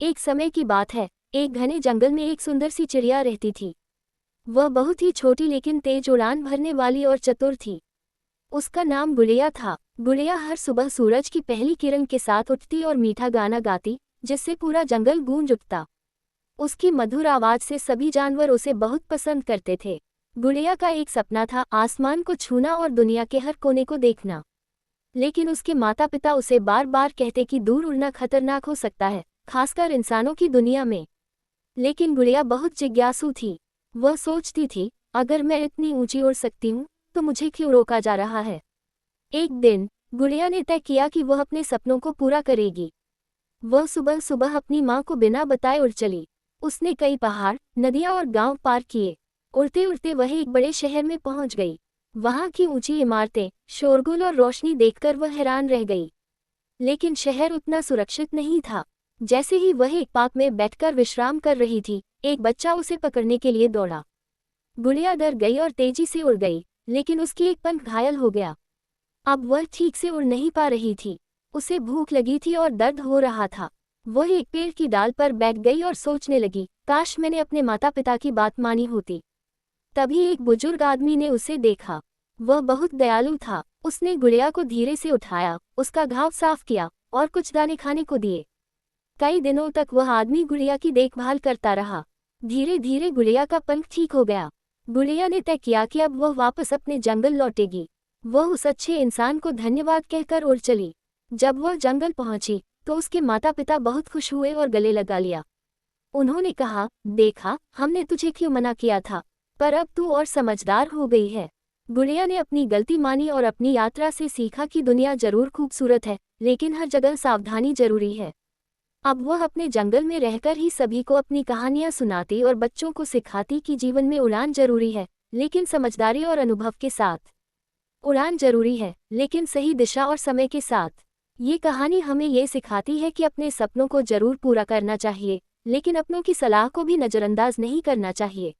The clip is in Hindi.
एक समय की बात है, एक घने जंगल में एक सुंदर सी चिड़िया रहती थी। वह बहुत ही छोटी लेकिन तेज उड़ान भरने वाली और चतुर थी। उसका नाम गुड़िया था। गुड़िया हर सुबह सूरज की पहली किरण के साथ उठती और मीठा गाना गाती, जिससे पूरा जंगल गूंज उठता। उसकी मधुर आवाज से सभी जानवर उसे बहुत पसंद करते थे। गुड़िया का एक सपना था, आसमान को छूना और दुनिया के हर कोने को देखना। लेकिन उसके माता पिता उसे बार बार कहते कि दूर उड़ना खतरनाक हो सकता है, खासकर इंसानों की दुनिया में। लेकिन गुड़िया बहुत जिज्ञासु थी। वह सोचती थी, अगर मैं इतनी ऊंची उड़ सकती हूँ तो मुझे क्यों रोका जा रहा है। एक दिन गुड़िया ने तय किया कि वह अपने सपनों को पूरा करेगी। वह सुबह सुबह अपनी माँ को बिना बताए उड़ चली। उसने कई पहाड़, नदियाँ और गांव पार किए। उड़ते उड़ते वह एक बड़े शहर में पहुंच गई। वहां की ऊंची इमारतें, शोरगुल और रोशनी देखकर वह हैरान रह गई। लेकिन शहर उतना सुरक्षित नहीं था। जैसे ही वह एक पार्क में बैठकर विश्राम कर रही थी, एक बच्चा उसे पकड़ने के लिए दौड़ा। गुड़िया डर गई और तेजी से उड़ गई, लेकिन उसकी एक पंख घायल हो गया। अब वह ठीक से उड़ नहीं पा रही थी। उसे भूख लगी थी और दर्द हो रहा था। वह एक पेड़ की डाल पर बैठ गई और सोचने लगी, काश मैंने अपने माता पिता की बात मानी होती। तभी एक बुजुर्ग आदमी ने उसे देखा। वह बहुत दयालु था। उसने गुड़िया को धीरे से उठाया, उसका घाव साफ किया और कुछ दाने खाने को दिए। कई दिनों तक वह आदमी गुड़िया की देखभाल करता रहा। धीरे धीरे गुड़िया का पंख ठीक हो गया। गुड़िया ने तय किया कि अब वह वापस अपने जंगल लौटेगी। वह उस अच्छे इंसान को धन्यवाद कहकर उड़ चली। जब वह जंगल पहुंची तो उसके माता पिता बहुत खुश हुए और गले लगा लिया। उन्होंने कहा, देखा, हमने तुझे क्यों मना किया था, पर अब तू और समझदार हो गई है। गुड़िया ने अपनी गलती मानी और अपनी यात्रा से सीखा कि दुनिया जरूर खूबसूरत है, लेकिन हर जगह सावधानी जरूरी है। अब वह अपने जंगल में रहकर ही सभी को अपनी कहानियां सुनाती और बच्चों को सिखाती कि जीवन में उड़ान जरूरी है, लेकिन समझदारी और अनुभव के साथ। उड़ान जरूरी है, लेकिन सही दिशा और समय के साथ। ये कहानी हमें ये सिखाती है कि अपने सपनों को जरूर पूरा करना चाहिए, लेकिन अपनों की सलाह को भी नज़रअंदाज नहीं करना चाहिए।